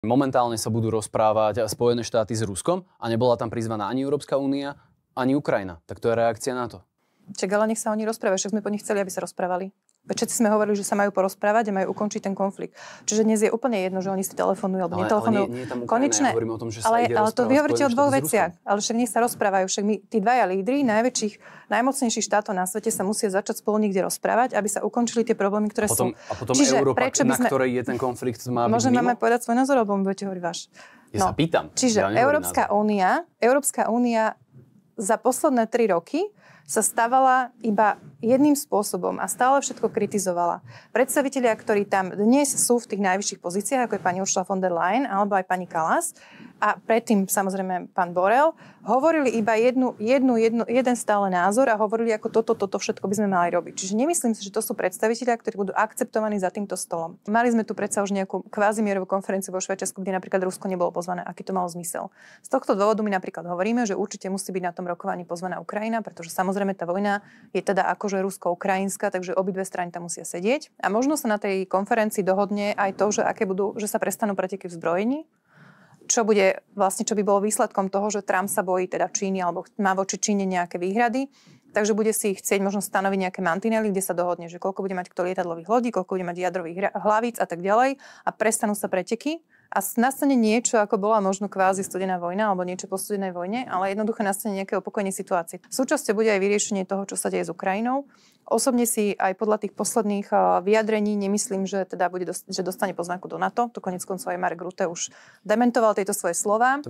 Momentálne sa budú rozprávať Spojené štáty s Ruskom a nebola tam prizvaná ani Európska únia, ani Ukrajina. Tak to je reakcia na to. Čak, ale nech sa oni rozprávajú, však sme po nich chceli, aby sa rozprávali. Všetci sme hovorili, že sa majú porozprávať a majú ukončiť ten konflikt. Čiže dnes je úplne jedno, že oni si telefonujú alebo netelefonujú. Ale nie je tam Ukrajina, ja hovorím o tom, že sa ide ale to vy hovoríte o dvoch Spojené štáty s veciach. Ale však nech sa rozprávajú. Však tí dvaja lídri najmocnejších štátov na svete sa musia začať spolu niekde rozprávať, aby sa ukončili tie problémy, ktoré sú. A potom Európa, na ktorej je ten konflikt, má byť môžeme mimo? Máme povedať svoj názor, alebo budete hovoriť váš. Ja sa pýtam. Čiže Európska únia za posledné 3 roky sa stávala iba jedným spôsobom a stále všetko kritizovala. Predstavitelia, ktorí tam dnes sú v tých najvyšších pozíciách, ako je pani Ursula von der Leyen alebo aj pani Kallas a predtým samozrejme pán Borrell, hovorili iba jeden stále názor a hovorili, ako toto všetko by sme mali robiť. Čiže nemyslím si, že to sú predstavitelia, ktorí budú akceptovaní za týmto stolom. Mali sme tu predsa už nejakú kvázimierovú konferenciu vo Švajčiarsku, kde napríklad Rusko nebolo pozvané, aký to malo zmysel. Z tohto dôvodu my napríklad hovoríme, že určite musí byť na tom rokovaní pozvaná Ukrajina, pretože samozrejme tá vojna je teda akože rusko-ukrajinská, takže obidve strany tam musia sedieť. A možno sa na tej konferencii dohodne aj to, že sa prestanú preteky v zbrojení, čo by bolo výsledkom toho, že Trump sa bojí teda Číny alebo má voči Číne nejaké výhrady. Takže bude si chcieť možno stanoviť nejaké mantinely, kde sa dohodne, že koľko bude mať kto lietadlových lodí, koľko bude mať jadrových hlavíc a tak ďalej a prestanú sa preteky. A nastane niečo, ako bola možno kvázi studená vojna alebo niečo po studenej vojne, ale jednoducho nastane nejaké upokojenie situácie. Súčasťou bude aj vyriešenie toho, čo sa deje s Ukrajinou. Osobne si aj podľa tých posledných vyjadrení nemyslím, že teda že dostane pozvánku do NATO. To koniec koncov aj Mark Rutte už dementoval tieto svoje slova.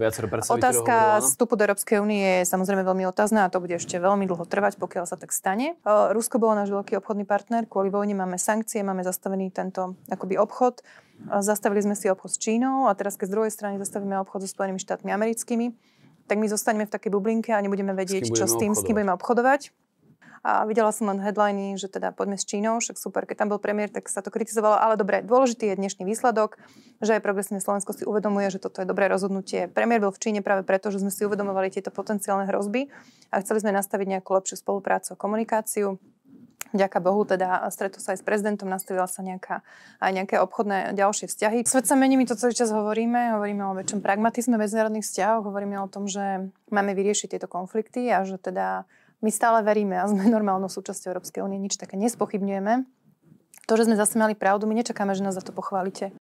Otázka vstupu do Európskej únie je samozrejme veľmi otázna a to bude ešte veľmi dlho trvať, pokiaľ sa tak stane. Rusko bolo náš veľký obchodný partner, kvôli vojne máme sankcie, máme zastavený tento akoby obchod. Zastavili sme si obchod s Čínou a teraz keď z druhej strany zastavíme obchod so Spojenými štátmi americkými, tak my zostaneme v takej bublinke a nebudeme vedieť, s kým budeme obchodovať. A videla som len headliny, že teda poďme s Čínou, však super, keď tam bol premiér, tak sa to kritizovalo, ale dobre, dôležitý je dnešný výsledok, že aj Progresívne Slovensko si uvedomuje, že toto je dobré rozhodnutie. Premiér bol v Číne práve preto, že sme si uvedomovali tieto potenciálne hrozby a chceli sme nastaviť nejakú lepšiu spoluprácu a komunikáciu. Vďaka Bohu, teda stretol sa aj s prezidentom, nastavila sa aj nejaké obchodné ďalšie vzťahy. Svet sa mení, my to celý čas hovoríme o väčšom pragmatizme medzinárodných vzťahov, hovoríme o tom, že máme vyriešiť tieto konflikty a že teda my stále veríme a sme normálnou súčasťou Európskej únie, nič také nespochybňujeme. To, že sme zase mali pravdu, my nečakáme, že nás za to pochválite.